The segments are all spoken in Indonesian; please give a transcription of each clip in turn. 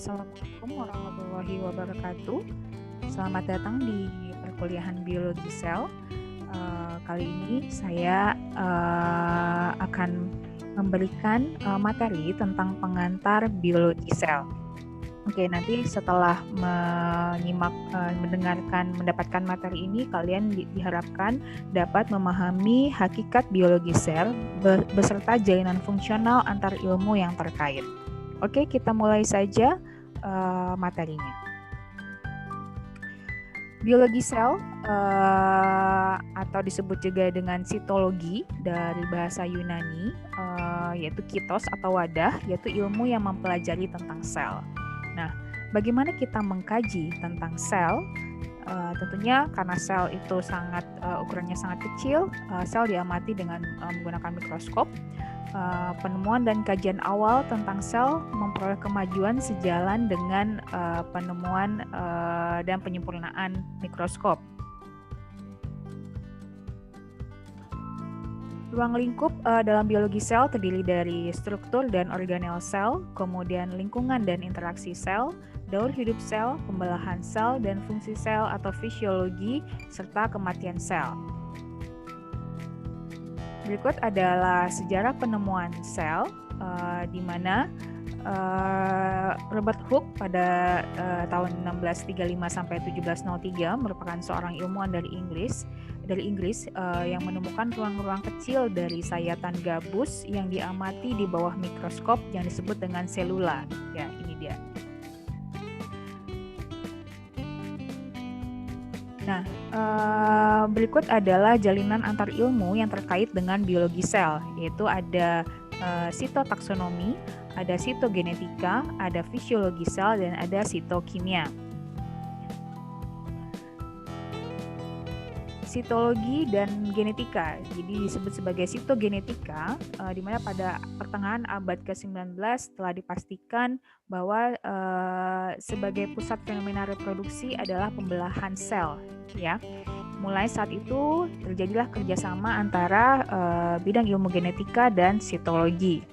Assalamualaikum warahmatullahi wabarakatuh. Selamat datang di perkuliahan biologi sel. Kali ini saya akan memberikan materi tentang pengantar biologi sel. Oke, nanti setelah mendapatkan materi ini, kalian diharapkan dapat memahami hakikat biologi sel beserta jalinan fungsional antar ilmu yang terkait. Oke, kita mulai saja materinya. Biologi sel atau disebut juga dengan sitologi dari bahasa Yunani, yaitu kitos atau wadah, yaitu ilmu yang mempelajari tentang sel. Nah, bagaimana kita mengkaji tentang sel? Tentunya karena sel itu ukurannya sangat kecil, sel diamati dengan menggunakan mikroskop. Penemuan dan kajian awal tentang sel memperoleh kemajuan sejalan dengan penemuan dan penyempurnaan mikroskop. Ruang lingkup dalam biologi sel terdiri dari struktur dan organel sel, kemudian lingkungan dan interaksi sel, daur hidup sel, pembelahan sel, dan fungsi sel atau fisiologi, serta kematian sel. Berikut adalah sejarah penemuan sel, di mana Robert Hooke pada tahun 1635 sampai 1703 merupakan seorang ilmuwan dari Inggris yang menemukan ruang-ruang kecil dari sayatan gabus yang diamati di bawah mikroskop yang disebut dengan selula. Ya, ini dia. Nah, berikut adalah jalinan antar ilmu yang terkait dengan biologi sel, yaitu ada sitotaksonomi, ada sitogenetika, ada fisiologi sel, dan ada sitokimia. Sitologi dan genetika, jadi disebut sebagai sitogenetika, di mana pada pertengahan abad ke-19 telah dipastikan bahwa sebagai pusat fenomena reproduksi adalah pembelahan sel, ya. Mulai saat itu terjadilah kerjasama antara bidang ilmu genetika dan sitologi.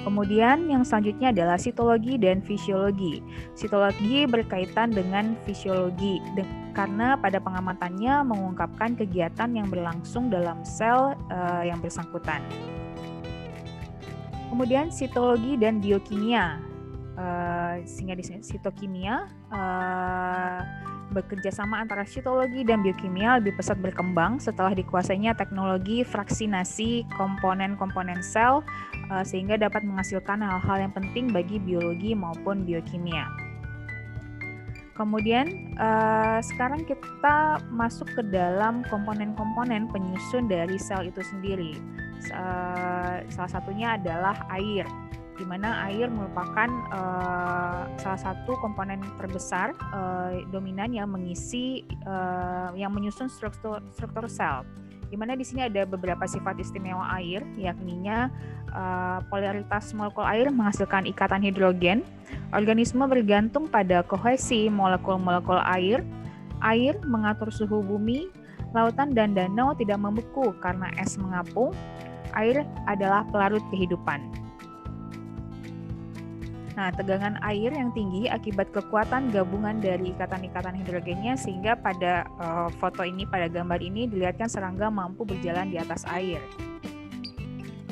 Kemudian yang selanjutnya adalah sitologi dan fisiologi. Sitologi berkaitan dengan fisiologi karena pada pengamatannya mengungkapkan kegiatan yang berlangsung dalam sel yang bersangkutan. Kemudian sitologi dan biokimia. Sehingga di sitokimia bekerja sama antara sitologi dan biokimia lebih pesat berkembang setelah dikuasainya teknologi fraksinasi komponen-komponen sel sehingga dapat menghasilkan hal-hal yang penting bagi biologi maupun biokimia. Kemudian sekarang kita masuk ke dalam komponen-komponen penyusun dari sel itu sendiri. Salah satunya adalah air, di mana air merupakan salah satu komponen terbesar dominan yang yang menyusun struktur sel. Di mana di sini ada beberapa sifat istimewa air, yakninya polaritas molekul air menghasilkan ikatan hidrogen. Organisme bergantung pada kohesi molekul-molekul air. Air mengatur suhu bumi. Lautan dan danau tidak membeku karena es mengapung. Air adalah pelarut kehidupan. Nah, tegangan air yang tinggi akibat kekuatan gabungan dari ikatan-ikatan hidrogennya sehingga pada foto ini, pada gambar ini dilihatkan serangga mampu berjalan di atas air.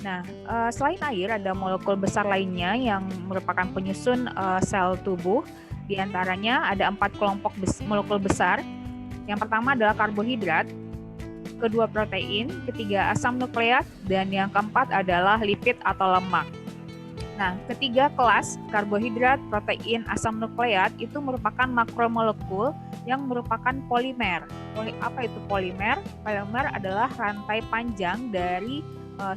Nah, selain air ada molekul besar lainnya yang merupakan penyusun sel tubuh. Di antaranya ada 4 kelompok molekul besar. Yang pertama adalah karbohidrat, kedua protein, ketiga asam nukleat, dan yang keempat adalah lipid atau lemak. Nah, ketiga kelas karbohidrat, protein, asam nukleat itu merupakan makromolekul yang merupakan polimer. Apa itu polimer? Polimer adalah rantai panjang dari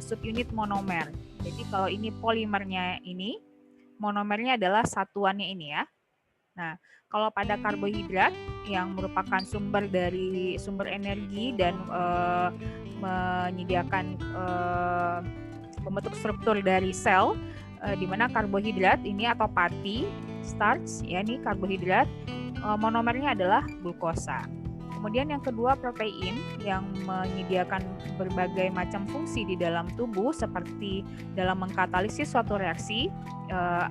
subunit monomer. Jadi kalau ini polimernya ini, monomernya adalah satuannya ini ya. Nah, kalau pada karbohidrat yang merupakan sumber energi dan menyediakan pembentuk struktur dari sel, di mana karbohidrat ini atau pati, starch, ya ini karbohidrat, monomernya adalah glukosa. Kemudian yang kedua, protein yang menyediakan berbagai macam fungsi di dalam tubuh seperti dalam mengkatalisis suatu reaksi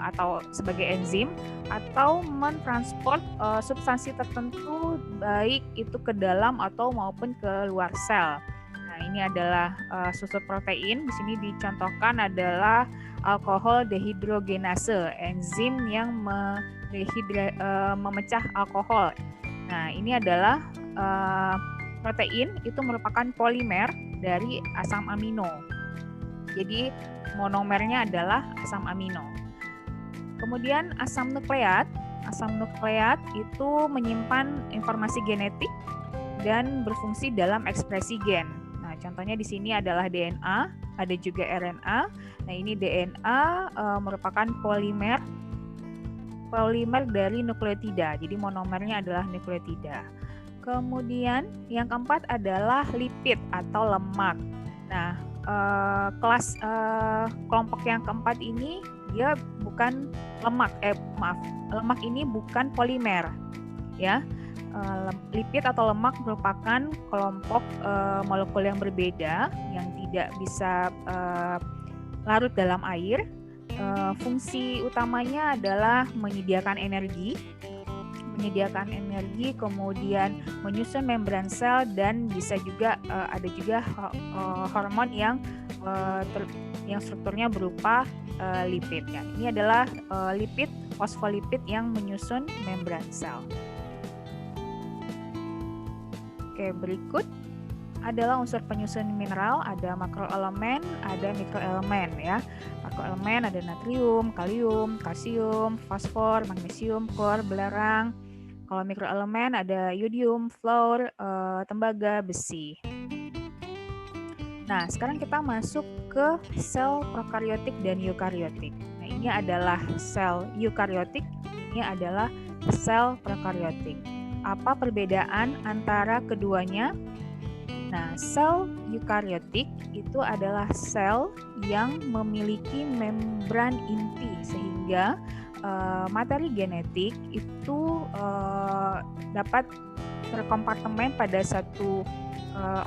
atau sebagai enzim atau mentransport substansi tertentu baik itu ke dalam atau maupun ke luar sel. Nah, ini adalah susu protein. Di sini dicontohkan adalah alkohol dehidrogenase, enzim yang memecah alkohol. Nah, ini adalah protein itu merupakan polimer dari asam amino. Jadi monomernya adalah asam amino. Kemudian asam nukleat. Asam nukleat itu menyimpan informasi genetik dan berfungsi dalam ekspresi gen. Nah, contohnya di sini adalah DNA, ada juga RNA. Nah, ini DNA merupakan polimer dari nukleotida. Jadi monomernya adalah nukleotida. Kemudian yang keempat adalah lipid atau lemak. Nah, kelompok yang keempat ini dia bukan lemak. Lemak ini bukan polimer, ya. Lipid atau lemak merupakan kelompok molekul yang berbeda yang tidak bisa larut dalam air. Fungsi utamanya adalah menyediakan energi, kemudian menyusun membran sel, dan bisa juga ada juga hormon yang strukturnya berupa lipid. Ya. Ini adalah lipid, fosfolipid yang menyusun membran sel. Oke, berikut adalah unsur penyusun mineral, ada makroelemen, ada mikroelemen, ya. Makroelemen ada natrium, kalium, kalsium, fosfor, magnesium, klor, belerang. Kalau mikroelemen ada yodium, fluor, tembaga, besi. Nah, sekarang kita masuk ke sel prokariotik dan eukariotik. Nah, ini adalah sel eukariotik, ini adalah sel prokariotik. Apa perbedaan antara keduanya? Nah, sel eukariotik itu adalah sel yang memiliki membran inti sehingga materi genetik itu dapat terkompartemen pada satu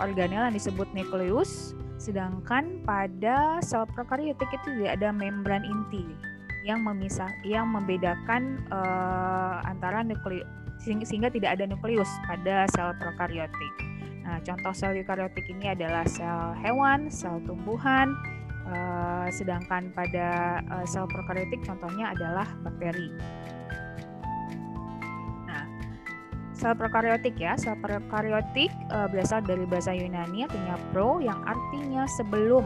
organel yang disebut nukleus, sedangkan pada sel prokariotik itu tidak ada membran inti yang membedakan antara nukleus, sehingga tidak ada nukleus pada sel prokariotik. Nah, contoh sel eukariotik ini adalah sel hewan, sel tumbuhan, sedangkan pada sel prokariotik contohnya adalah bakteri. Nah, sel prokariotik ya, sel prokariotik berasal dari bahasa Yunani artinya pro yang artinya sebelum,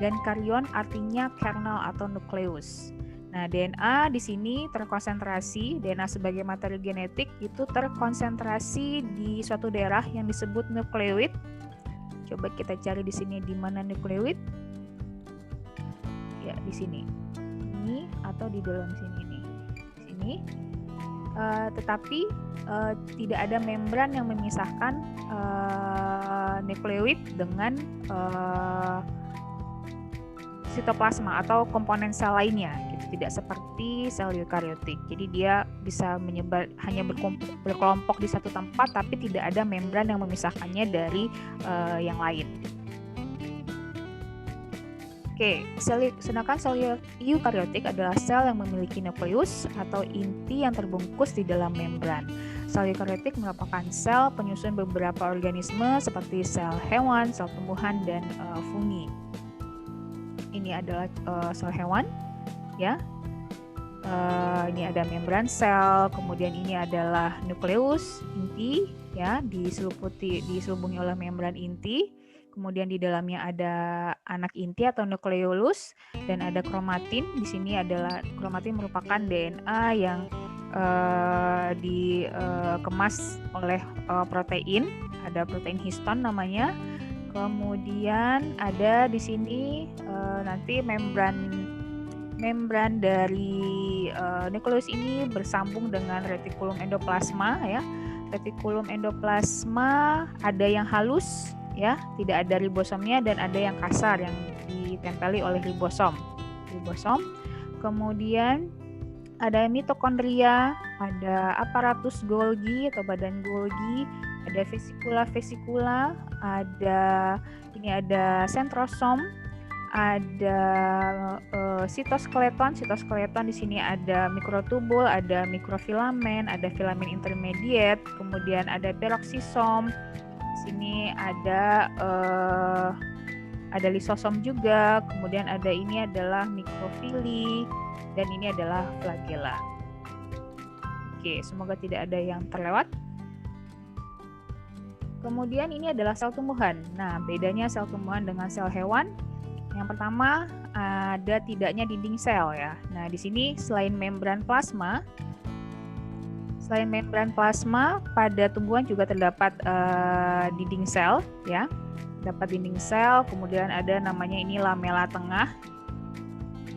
dan karyon artinya kernel atau nukleus. Nah, DNA di sini terkonsentrasi, DNA sebagai materi genetik itu terkonsentrasi di suatu daerah yang disebut nukleoid. Coba kita cari di sini di mana nukleoid. Ya, di sini. Ini atau di dalam sini nih. Di sini. Tetapi tidak ada membran yang memisahkan nukleoid dengan sitoplasma atau komponen sel lainnya, gitu. Tidak seperti sel eukariotik. Jadi dia bisa menyebar, hanya berkelompok di satu tempat, tapi tidak ada membran yang memisahkannya dari yang lain. Oke, sedangkan sel eukariotik adalah sel yang memiliki nukleus atau inti yang terbungkus di dalam membran. Sel eukariotik merupakan sel penyusun beberapa organisme seperti sel hewan, sel tumbuhan, dan fungi. Ini adalah sel hewan, ya. Ini ada membran sel, kemudian ini adalah nukleus inti, ya, diselubungi oleh membran inti. Kemudian di dalamnya ada anak inti atau nukleolus, dan ada kromatin. Di sini adalah kromatin merupakan DNA yang dikemas oleh protein. Ada protein histon namanya. Kemudian ada di sini nanti membran dari nukleus ini bersambung dengan retikulum endoplasma, ya. Retikulum endoplasma ada yang halus, ya, tidak ada ribosomnya, dan ada yang kasar yang ditempeli oleh ribosom. Kemudian ada mitokondria, ada aparatus Golgi atau badan Golgi, Ada vesikula, ada sentrosom, ada sitoskeleton. Sitoskeleton di sini ada mikrotubul, ada mikrofilamen, ada filamen intermediate, kemudian ada peroksisom. Di sini ada lisosom juga, kemudian ini adalah mikrofili, dan ini adalah flagella. Oke, semoga tidak ada yang terlewat. Kemudian ini adalah sel tumbuhan. Nah, bedanya sel tumbuhan dengan sel hewan, yang pertama ada tidaknya dinding sel ya. Nah, di sini selain membran plasma pada tumbuhan juga terdapat dinding sel ya. Dapat dinding sel, kemudian ada namanya ini lamela tengah.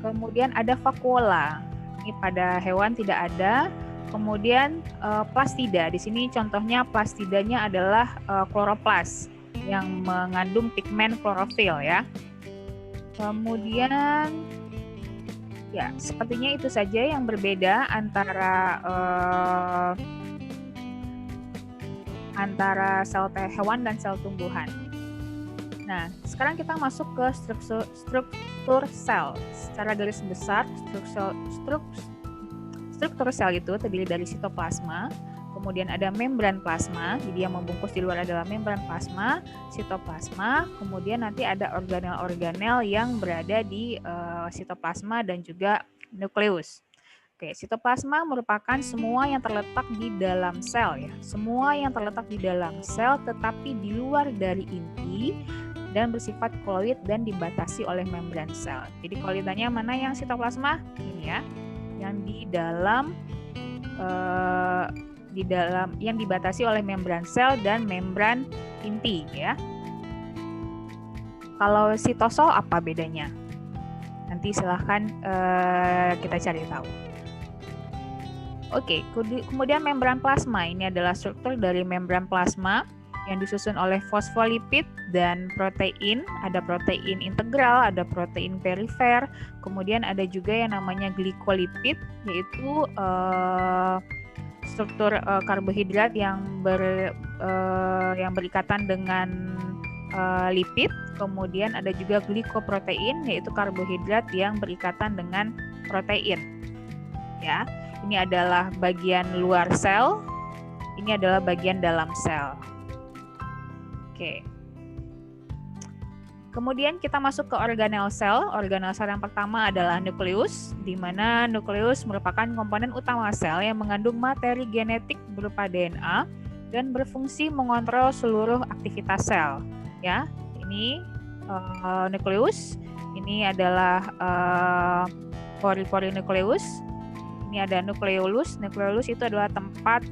Kemudian ada vakuola. Ini pada hewan tidak ada. Kemudian plastida. Di sini contohnya plastidanya adalah kloroplas yang mengandung pigmen klorofil ya. Kemudian ya sepertinya itu saja yang berbeda antara sel hewan dan sel tumbuhan. Nah, sekarang kita masuk ke struktur sel. Secara garis besar, struktur sel itu terdiri dari sitoplasma, kemudian ada membran plasma, jadi yang membungkus di luar adalah membran plasma, sitoplasma, kemudian nanti ada organel-organel yang berada di sitoplasma dan juga nukleus. Oke, sitoplasma merupakan semua yang terletak di dalam sel ya. Semua yang terletak di dalam sel tetapi di luar dari inti dan bersifat koloid dan dibatasi oleh membran sel. Jadi koloidannya mana yang sitoplasma? Ini ya. Yang di dalam yang dibatasi oleh membran sel dan membran inti ya. Kalau sitosol apa bedanya? Nanti silahkan kita cari tahu. Oke, kemudian membran plasma. Ini adalah struktur dari membran plasma yang disusun oleh fosfolipid dan protein. Ada protein integral, ada protein perifer, kemudian ada juga yang namanya glikolipid, yaitu struktur karbohidrat yang berikatan dengan lipid. Kemudian ada juga glikoprotein, yaitu karbohidrat yang berikatan dengan protein. Ya, ini adalah bagian luar sel, ini adalah bagian dalam sel. Oke. Kemudian kita masuk ke organel sel. Organel sel yang pertama adalah nukleus, di mana nukleus merupakan komponen utama sel yang mengandung materi genetik berupa DNA dan berfungsi mengontrol seluruh aktivitas sel. Ya, ini nukleus. Ini adalah pori-pori nukleus. Ini ada nukleolus. Nukleolus itu adalah tempat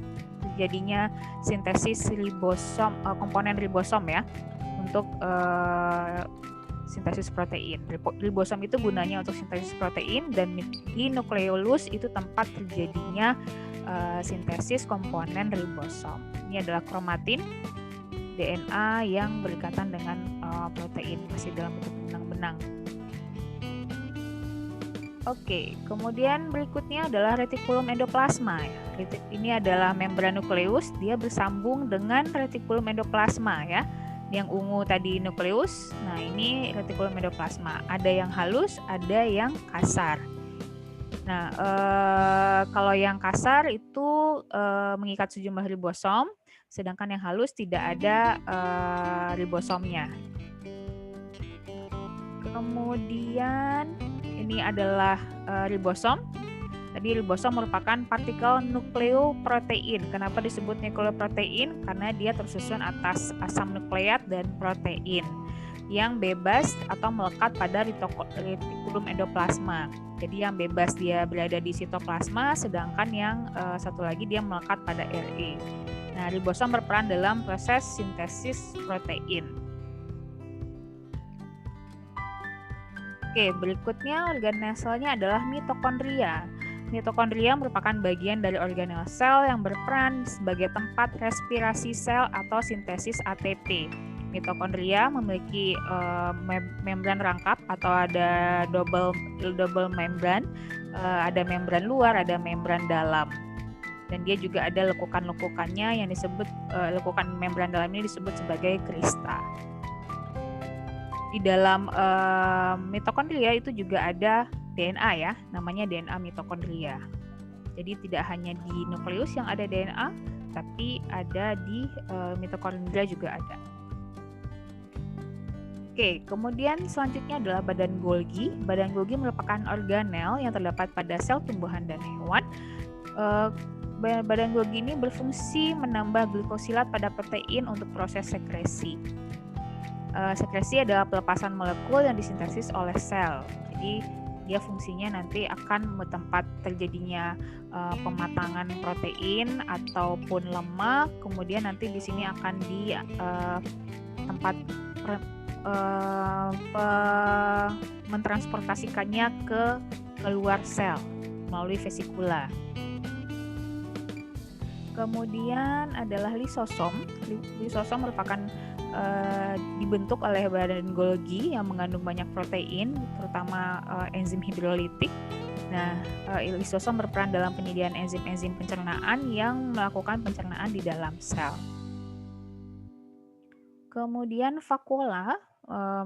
terjadinya sintesis ribosom, komponen ribosom ya, untuk sintesis protein. Ribosom itu gunanya untuk sintesis protein, dan di nukleolus itu tempat terjadinya sintesis komponen ribosom. Ini adalah kromatin, DNA yang berikatan dengan protein, masih dalam bentuk benang-benang. Oke, kemudian berikutnya adalah retikulum endoplasma. Ini adalah membran nukleus, dia bersambung dengan retikulum endoplasma ya. Yang ungu tadi nukleus, nah ini retikulum endoplasma. Ada yang halus, ada yang kasar. Nah, kalau yang kasar itu mengikat sejumlah ribosom, sedangkan yang halus tidak ada ribosomnya. Kemudian ini adalah ribosom. Tadi ribosom merupakan partikel nukleoprotein. Kenapa disebut nukleoprotein? Karena dia tersusun atas asam nukleat dan protein yang bebas atau melekat pada retikulum endoplasma. Jadi yang bebas dia berada di sitoplasma, sedangkan yang satu lagi dia melekat pada RE. Nah, ribosom berperan dalam proses sintesis protein. Oke, berikutnya organel selnya adalah mitokondria. Mitokondria merupakan bagian dari organel sel yang berperan sebagai tempat respirasi sel atau sintesis ATP. Mitokondria memiliki membran rangkap atau ada double membran, ada membran luar, ada membran dalam. dan dia juga ada lekukan-lekukannya yang disebut lekukan membran dalam ini disebut sebagai krista. Di dalam mitokondria itu juga ada DNA ya, namanya DNA mitokondria. Jadi tidak hanya di nukleus yang ada DNA, tapi ada di mitokondria juga ada. Oke, kemudian selanjutnya adalah badan Golgi. Badan Golgi merupakan organel yang terdapat pada sel tumbuhan dan hewan. Badan Golgi ini berfungsi menambah glikosilat pada protein untuk proses sekresi. Sekresi adalah pelepasan molekul yang disintesis oleh sel. Jadi dia fungsinya nanti akan tempat terjadinya pematangan protein ataupun lemak. Kemudian nanti di sini akan di tempat mentransportasikannya ke keluar sel melalui vesikula. Kemudian adalah lisosom. Lisosom merupakan dibentuk oleh badan Golgi yang mengandung banyak protein, terutama enzim hidrolitik. Nah, lisosom berperan dalam penyediaan enzim-enzim pencernaan yang melakukan pencernaan di dalam sel. Kemudian vakuola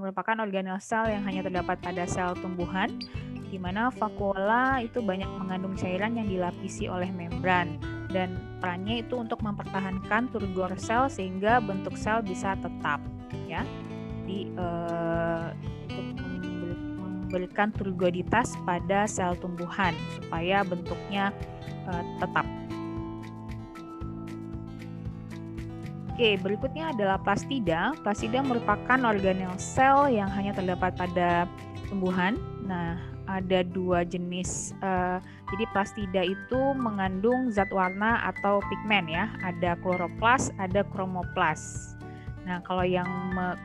merupakan organel sel yang hanya terdapat pada sel tumbuhan, di mana vakuola itu banyak mengandung cairan yang dilapisi oleh membran, dan perannya itu untuk mempertahankan turgor sel sehingga bentuk sel bisa tetap, ya. Jadi untuk memberikan turgoditas pada sel tumbuhan supaya bentuknya tetap. Oke, berikutnya adalah plastida. Plastida merupakan organel sel yang hanya terdapat pada tumbuhan. Nah, ada dua jenis. Jadi plastida itu mengandung zat warna atau pigmen ya. Ada kloroplas, ada kromoplas. Nah, kalau yang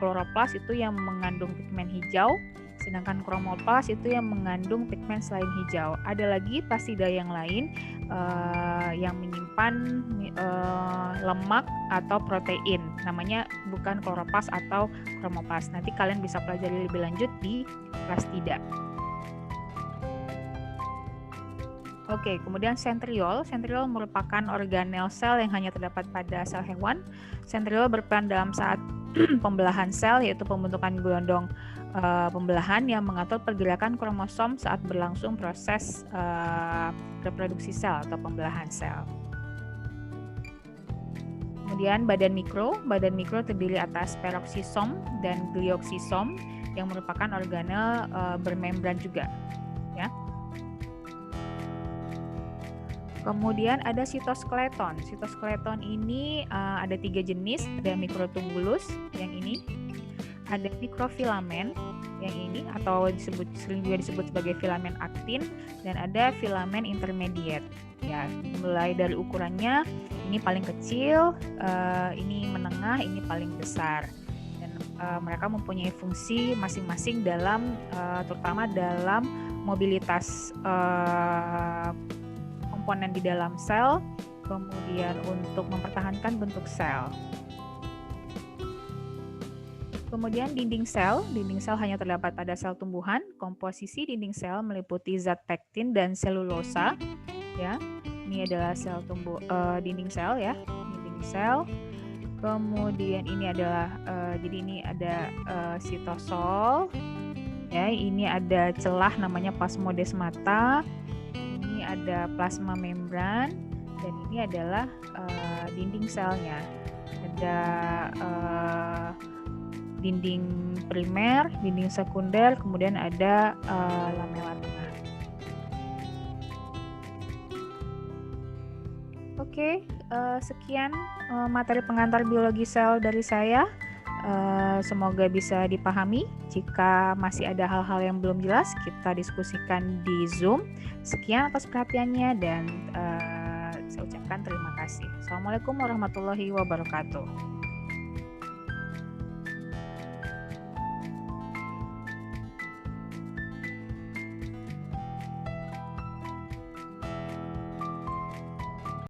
kloroplas itu yang mengandung pigmen hijau, sedangkan kromoplas itu yang mengandung pigmen selain hijau. Ada lagi plastida yang lain yang menyimpan lemak atau protein. Namanya bukan kloroplas atau kromoplas. Nanti kalian bisa pelajari lebih lanjut di plastida. Oke, kemudian sentriol. Sentriol merupakan organel sel yang hanya terdapat pada sel hewan. Sentriol berperan dalam saat pembelahan sel, yaitu pembentukan gelondong pembelahan yang mengatur pergerakan kromosom saat berlangsung proses reproduksi sel atau pembelahan sel. Kemudian badan mikro. Badan mikro terdiri atas peroksisom dan glioksisom yang merupakan organel bermembran juga, ya. Kemudian ada sitoskeleton. Sitoskeleton ini ada 3 jenis, ada mikrotubulus yang ini, ada mikrofilamen yang ini atau sering juga disebut sebagai filamen aktin, dan ada filamen intermediate. Ya, mulai dari ukurannya ini paling kecil, ini menengah, ini paling besar. Dan mereka mempunyai fungsi masing-masing dalam terutama dalam mobilitas komponen di dalam sel, kemudian untuk mempertahankan bentuk sel. Kemudian dinding sel hanya terdapat pada sel tumbuhan. Komposisi dinding sel meliputi zat pektin dan selulosa. Ya, ini adalah sel dinding sel ya, dinding sel. Kemudian ini adalah jadi ini ada sitosol. Ya, ini ada celah namanya plasmodesmata. Ini ada plasma membran, dan ini adalah dinding selnya. Ada dinding primer, dinding sekunder, kemudian ada lamela tengah. Oke, sekian materi pengantar biologi sel dari saya. Semoga bisa dipahami. Jika masih ada hal-hal yang belum jelas, kita diskusikan di Zoom. Sekian atas perhatiannya dan saya ucapkan terima kasih. Assalamualaikum warahmatullahi wabarakatuh.